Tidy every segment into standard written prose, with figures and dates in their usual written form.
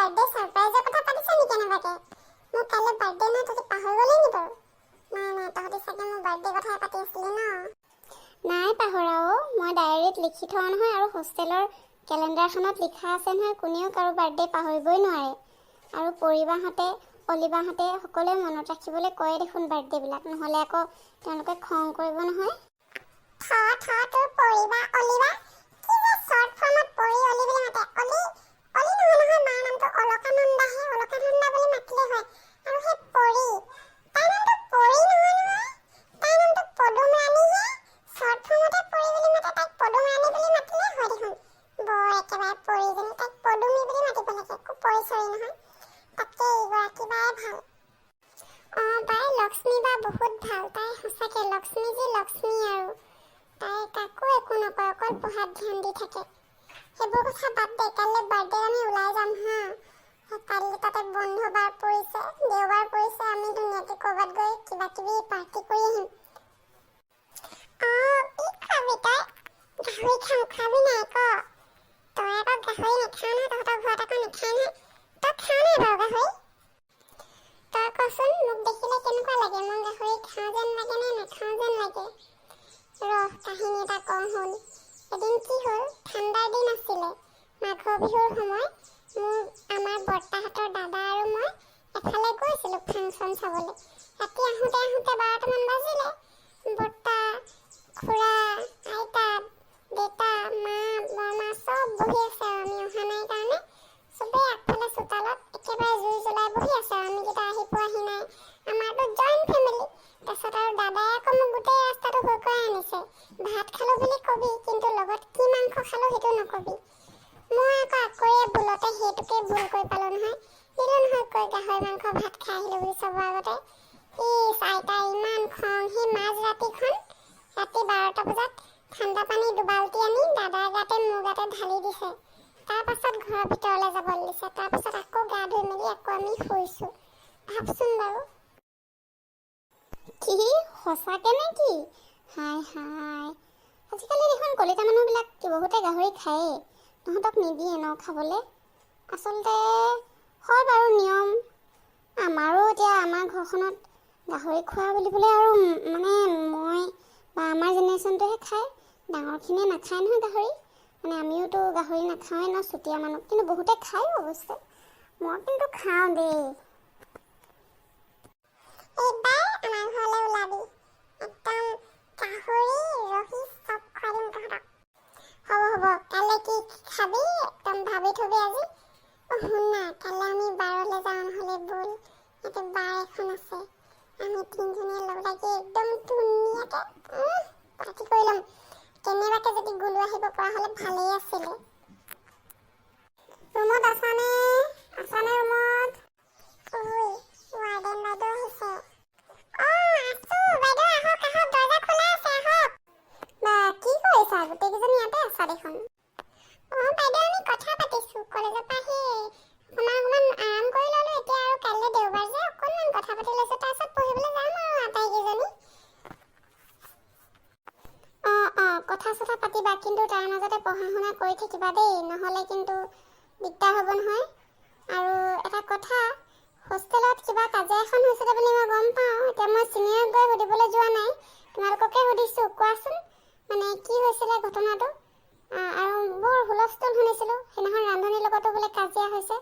Birthday সাৰপ্ৰাইজৰ কথা পাতিছ নি কেনেবাকে? মোৰ কাইলৈ বাৰ্থডে না, তহঁতি পাহৰি গলি নি বাৰু? নাই তহঁতি চাগে মোৰ বাৰ্থডে কথা পাতি আছিলি ন? নাই পাহৰা অ', মই ডায়েৰীত লিখি থোৱা নহয় আৰু হোষ্টেলৰ কেলেণ্ডাৰখনত লিখা আছে নহয়, কোনেও কাৰো বাৰ্থডে পাহৰিবই নোৱাৰে। আৰু পৰিবাহঁতে অলিবাহঁতে সকলোৱে মনত ৰাখিবলৈ কয় দেখোন বাৰ্থডেবিলাক, নহ'লে আকৌ তেওঁলোকে খং কৰিব নহয়। তোৰ পৰিবা অলিবা কি যে শৰ্ট ফৰ্মত পৰি অলি বুলি মাতে। অলি নহয় মাৰ নামটো অলকানন্দাহে, অলকানন্দা বুলি মাতিলে হয়। আৰু সেই পৰি, তাইৰ নামটো পৰি নহয়, তাইৰ নামটো পদুম ৰাণীহে। শৰ্ট ফৰ্মতে পৰি বুলি মাতে, তাইক পদুম ৰাণী বুলি মাতিলে হয় দেখোন। বৰ একেবাৰে পৰিজনী, তাইক পদুমী বুলি মাতিব লাগে, একো পৰিচয় নহয়। তাতকে এইগৰাকী বাই ভাল। বাই লক্ষ্মী বা বহুত ভাল, তাই সঁচাকে লক্ষ্মী যি লক্ষ্মী আৰু। তাই কাকো একো নকয়, অকল পঢ়াত ধ্যান দি থাকে। সেইবোৰ কথা বাদ দে, কাইলৈ বাৰ্থডে আমি ওলাই যাম হা। কাইলৈ তাতে বন্ধ বাৰ পৰিছে, দেওবাৰ পৰিছে, আমি ধুনীয়াকে ক'ৰবাত গৈ কিবা কিবি পাৰ্টি কৰি আহিম। কি খাবি তই? গাহৰি খাম, খাবি নাই ক? তই আকৌ গাহৰি নাখাৱ নহয়, তহঁতৰ ঘৰত আকৌ নাখায় নহয়। তই খাৱ নাই বাৰু গাহৰি? তই কচোন, মোক দেখিলে কেনেকুৱা লাগে? মই গাহৰি খাওঁ যেন লাগে নে নাখাওঁ যেন লাগে? কাহিনী এটা কওঁ শুন। এদিন কি হ'ল, ঠাণ্ডাৰ দিন আছিলে, মাঘৰ বিহুৰ সময়। আমাৰ বৰ্তাহঁতৰ দাদা আৰু মই এফালে গৈছিলোঁ ফাংচন চাবলৈ। ৰাতি আহোঁতে 12টামান বাজিলে। বৰ্তা, খুৰা, আইতা, দেউতা, মা, বৰমা চব বহি আছে আৰু আমি অহা নাই কাৰণে চবেই আগফালে চোতালত একেবাৰে জুই জ্বলাই বহি আছে আৰু আমিকেইটা আহি পোৱাহি নাই। আমাৰতো জইণ্ট ফেমিলি। তাৰপিছত আৰু দাদাই আকৌ মোক গোটেই ৰাস্তাটো ভুকুৱাই আনিছে। ভাত খালোঁ বুলি কবি, কিন্তু লগত কি মাংস খালোঁ সেইটো নকবি। মই আকৌ ভুলতে সেইটোকে ভুল কৰি পালোঁ নহয়। নিলো নহয় কৈ গাহৰি মাংস ভাত খাই আহিলোঁ বুলি চবৰ আগতে। আইতা ইমান খং, সেই মাজ ৰাতিখন, ৰাতি 12টা বজাত ঠাণ্ডা পানী দুবাল্টি আনি দাদাৰ গাতে মোৰ গাতে ঢালি দিছে। তাৰপাছত ঘৰৰ ভিতৰলৈ যাবলৈ দিছে। তাৰপাছত আকৌ গা ধুই মেলি আকৌ আমি শুইছোঁ। ভাবচোন বাৰু। কি সঁচাকে নে কি? হাই হাই, আজিকালি দেখোন কলিতা মানুহবিলাক বহুতে গাহৰি খায়েই, তহঁতক নিদিয়ে ন খাবলৈ? আচলতে হয় বাৰু নিয়ম। আমাৰো এতিয়া আমাৰ ঘৰখনত গাহৰি খোৱা বুলিবলৈ আৰু মানে মই বা আমাৰ জেনেৰেশ্যনটোহে খায়, ডাঙৰখিনিয়ে নাখায় নহয় গাহৰি। মানে আমিওতো গাহৰি নাখাওঁৱেই ন, চুতীয়া মানুহ, কিন্তু বহুতে খায়ো অৱশ্যে। মই কিন্তু খাওঁ দেই। এইবাৰ আমাৰ ঘৰলৈ ওলাবি, একদম গাহৰি ৰহি চব খুৱাই দিম তহঁতক। হ'ব, কাইলৈ কি খাবি একদম ভাবি থবি আজি। শুন না, কাইলৈ আমি বাৰলৈ যাওঁ নহ'লে ব'ল। ইয়াতে বাৰ এখন আছে, আমি তিনিজনীয়ে লগ লাগি একদম ধুনীয়াকৈ পাৰ্টি কৰি ল'ম। কেনেবাকৈ যদি গুলো আহিব পৰা হ'লে ভালেই আছিলে। ৰুমত আছানে ৰুমত? ৱাৰ্ডেন বাইদেউ আহিছে। আছো বাইদেউ, আহক দৰ্জা খোলা আছে, আহক। বা কি কৰিছা? গোটেইকেইজনী ইয়াতে আছা দেখোন। বাইদেউ আমি কথা পাতিছোঁ কলেজৰ পৰা আহি অকণমান আৰাম কৰি ল'লোঁ। এতিয়া আৰু কাইলৈ দেওবাৰ যে অকণমান কথা পাতি লৈছোঁ, তাৰপিছত পঢ়িবলৈ যাম আৰু আটাইকেইজনী। কথা চথা পাতিবা, কিন্তু তাৰ মাজতে পঢ়া শুনা কৰি থাকিবা দেই, নহ'লে কিন্তু দিগদাৰ হ'ব নহয়। আৰু এটা কথা, হোষ্টেলত কিবা কাজিয়া এখন হৈছিলে বুলি মই গম পাওঁ। এতিয়া মই চিনিয়ৰক গৈ সুধিবলৈ যোৱা নাই, তোমালোককে সুধিছোঁ। কোৱাচোন মানে কি হৈছিলে ঘটনাটো? আৰু বৰ হুলস্থুল শুনিছিলোঁ, সেইদিনাখন ৰান্ধনীৰ লগতো বোলে কাজিয়া হৈছে।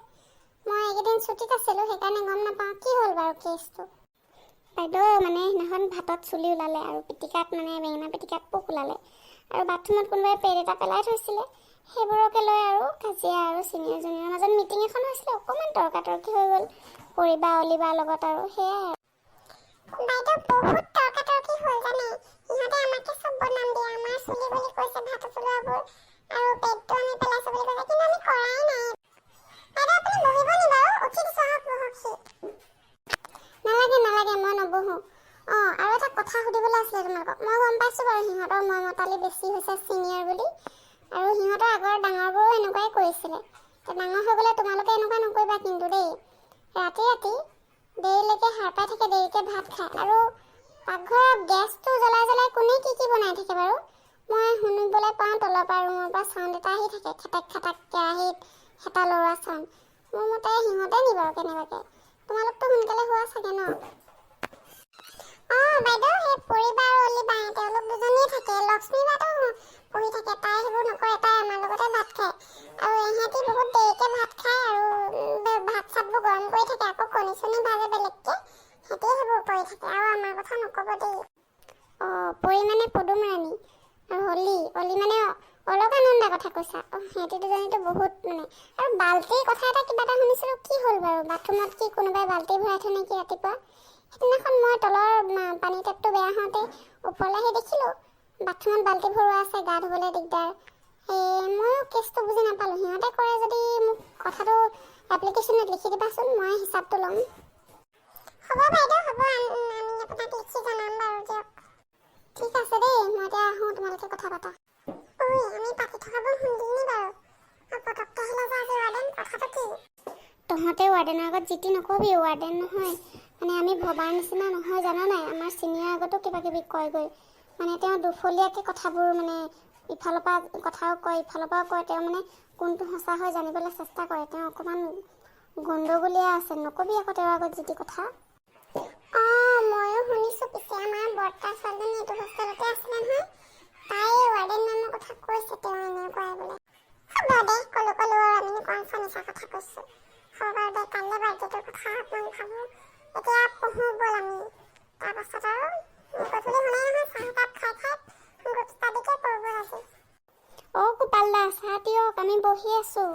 মই এইকেইদিন ছুটীত আছিলোঁ, সেইকাৰণে গম নাপাওঁ। কি হ'ল বাৰু কেছটো? বাইদেউ মানে সেইদিনাখন ভাতত চুলি ওলালে আৰু পিটিকাত মানে বেঙেনা পিটিকাত পোক ওলালে, আৰু বাথৰুমত কোনোবাই পেড এটা পেলাই থৈছিলে। সেইবোৰকে লৈ আৰু কাজিয়া, আৰু চিনিয়ৰ জুনিয়ৰৰ মাজত মিটিং এখন হৈছিলে, অকণমান তৰ্কাতৰ্কি হৈ গ'ল পৰিবা অলিবাৰ লগত, আৰু সেয়াই আৰু। বাইদেউ বহুত তৰ্কাতৰ্কি হ'ল জানে। সিহঁতে আমাকে চব বনাম দিয়ে, আমাৰ চুলি বুলি কৈছে ভাতত ওলোৱাবোৰ, আৰু পেডটো আমি পেলাইছোঁ বুলি কৈছে, কিন্তু আমি কৰাই নাই। বাইদেউ আপুনি বহিব নি বাৰু? উঠি দিছোঁ, আহক বহকহি। নালাগে মই নবহোঁ। আৰু এটা কথা সুধিবলৈ আছিলে তোমালোকক। মই গম পাইছোঁ বাৰু সিহঁতৰ মই মতালি বেছি হৈছে চিনিয়ৰ বুলি, আৰু সিহঁতৰ আগৰ ডাঙৰবোৰো এনেকুৱাই কৰিছিলে। ডাঙৰ হৈ গ'লে তোমালোকে এনেকুৱা নকৰিবা কিন্তু দেই। ৰাতি দেৰিলৈকে সাৰ পাই থাকে, দেৰিকৈ ভাত খায়, আৰু পাকঘৰৰ গেছটো জ্বলাই কোনে কি বনাই থাকে বাৰু? মই শুনিবলৈ পাওঁ তলৰ পৰা ৰুমৰ পৰা চাউণ্ড এটা আহি থাকে, খেটাক খেটাক কেৰাহীত হেতা লৰোৱা চাউণ্ড। মোৰ মতে সিহঁতে নিব কেনেবাকে। তোমালোকতো সোনকালে হোৱা চাগে ন? বাইদেউ সেই পৰিবাৰ অলি বাই তেওঁলোক দুজনীয়ে থাকে। লক্ষ্মী বাটো পঢ়ি থাকে, তাই সেইবোৰ নকৰে, তাই আমাৰ লগতে ভাত খায়। আৰু ইহঁতি বহুত দেৰিকে ভাত খায় আৰু ভাত চাতবোৰ গৰম কৰি থাকে, আকৌ কণী চণী ভাজে বেলেগকে। সিহঁতি সেইবোৰ কৰি থাকে আৰু আমাৰ কথা নক'ব দেই। পৰি মানে পদুম ৰাণী আৰু অলি মানে অলকানন্দা কথা কৈছা। সিহঁতি দুজনীতো বহুত মানে। আৰু বাল্টিৰ কথা কিবা এটা শুনিছিলোঁ, কি হ'ল বাৰু? বাথৰুমত কি কোনোবাই বাল্টি ভৰাই থয় নেকি ৰাতিপুৱা? সেইদিনাখন মই তলৰ পানী টেপটো বেয়া হওঁতে ওপৰলৈ আহি দেখিলোঁ বাথৰুমত বাল্টি ভৰোৱা আছে, গা ধুবলৈ দিগদাৰ। ময়ো কেছটো বুজি নাপালোঁ। সিহঁতে কৰে যদি মোক কথাটো এপ্লিকেশ্যনত লিখি দিবাচোন, মই হিচাপটো ল'ম। হ'ব বাইদেউ, হ'ব, আমি আপোনাক লিখি জনাম বাৰু দিয়ক। ঠিক আছে দেই, মই এতিয়া আহোঁ, তোমালোকে কথা পাতা। আমি পাতি থকাবোৰ শুনিলি বাৰু? পটককৈ হ'লে যে আজি ৱাৰ্ডেন, কথাটো কি? তহঁতে ৱাৰ্ডেনৰ আগত জিতি নকবি, ৱাৰ্ডেন নহয়। মানে আমি ভবাৰ নিচিনা নহয়, জানা নাই? আমাৰ চিনিয়ৰ আগতো কিবা কিবি কয়গৈ। মানে তেওঁ দুফলীয়াকৈ কথাবোৰ মানে ইফালৰ পৰা কথাও কয়, ইফালৰ পৰাও কয়। তেওঁ মানে কোনটো সঁচা হয় জানিবলৈ চেষ্টা কৰে। তেওঁ অকণমান গণ্ডগোলীয়া আছে, নকবি আকৌ তেওঁৰ আগত জিতি কথা। ময়ো শুনিছোঁ, পিছে আমাৰ বৰ্তা ছোৱালীজনী এইটো হোষ্টেলতে আছিলে নহয়। তাই ৱাৰ্ডেন মেমৰ কথা কৈছে, তেওঁ এনেকুৱাই বোলে। হ'ব দে, ক'লো আৰু আমিনো কম মিছা কথা কৈছোঁ। হ'ব বাৰু দে, কাইলৈ বাৰ্থডেটোৰ কথা অকণমান ভাবোঁ। এতিয়া পঢ়োঁ ব'ল আমি। তাৰপাছত আৰু গধূলি হ'লেই নহয়, চাহকাপ খাই গ্ৰুপ ষ্টাডিকে কৰোঁ ব'ল আজি। গোপাল দা, চাহ দিয়ক, আমি বহি আছোঁ।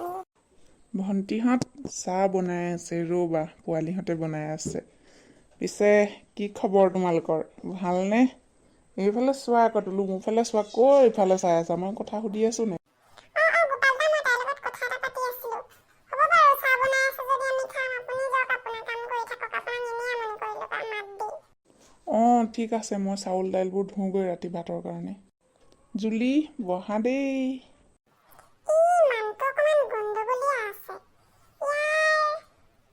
ভণ্টিহঁত চাহ বনাই আছে, ৰ'বা, পোৱালিহঁতে বনাই আছে। পিছে কি খবৰ তোমালোকৰ? ভালনে? এইফালে চোৱা আকৌ, তোলো মোৰ ফালে চোৱা, ক'ৰ এইফালে চাই আছা? মই কথা সুধি আছোঁ নে? গোপাল দা, মই তাইৰ লগত কথা এটা পাতি আছিলোঁ। হ'ব বাৰু, চাহ বনাই আছে যদি আমি খাম। আপুনি যাওক, আপোনাৰ কাম কৰি থাকক। আপোনাক এনেই আমনি কৰিলোঁ মাত দি। ঠিক আছে, মই চাউল দাইলবোৰ ধুওঁগৈ ৰাতি ভাতৰ কাৰণে। জুলি, বহা দেই। মানুহটো অকণমান গণ্ডগোলীয়া আছে। ইয়াৰ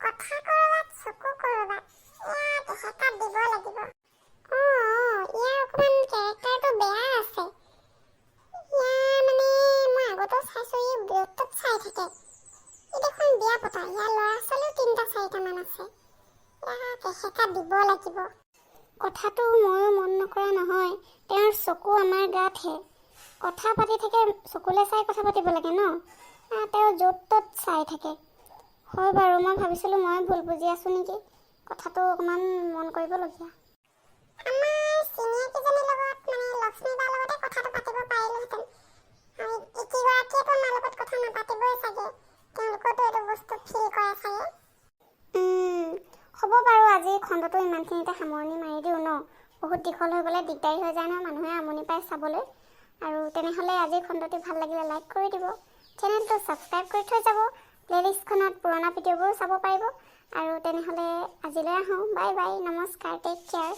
কথা ক'ৰবাত, চকু ক'ৰবাত। ইয়াত এসেকা দিব লাগিব। ইয়াৰ অকণমান কেৰেক্টাৰটো বেয়া আছে। ইয়াৰ মানে মই আগতেও চাইছোঁ, ই ব্ৰেডটোত চাই থাকে। ই দেখোন বিয়া পতা। ইয়াৰ ল'ৰা ছোৱালীও 3-4টামান আছে। ইয়াক এসেকা দিব লাগিব। কথাটো ময়ো মন নকৰা নহয়। তেওঁৰ চকু আমাৰ গাতহে। কথা পাতি থাকে, চকুলৈ চাই কথা পাতিব লাগে ন? তেওঁ য'ত ত'ত চাই থাকে। হয় বাৰু, মই ভাবিছিলোঁ মই ভুল বুজি আছোঁ নেকি। কথাটো অকণমান মন কৰিবলগীয়া। আমাৰ চিনিয়ৰ কেইজনীৰ লগত মানে লক্ষ্মী বাৰ লগতে কথাটো পাতিব পাৰিলোহেঁতেন। আৰু ইকেইগৰাকীয়েতো আমাৰ লগত কথা নাপাতিবই চাগে। তেওঁলোকতো এইটো বস্তু ফিল কৰে চাগে। হ'ব বাৰু, আজি খণ্ডটো ইমানখিনিতে সামৰণি মাৰি দিওঁ ন? বহুত দীঘল হৈ গ'লে দিগদাৰী হৈ যায় নহয়, মানুহে আমনি পায় চাবলৈ। আৰু তেনেহ'লে আজিৰ খণ্ডটো ভাল লাগিলে লাইক কৰি দিব, চেনেলটো ছাবস্ক্ৰাইব কৰি থৈ যাব। প্লে'লিষ্টখনত পুৰণা ভিডিঅ'বোৰো চাব পাৰিব। আৰু তেনেহ'লে আজিলৈ আহোঁ, বাই বাই, নমস্কাৰ, টেক কেয়াৰ।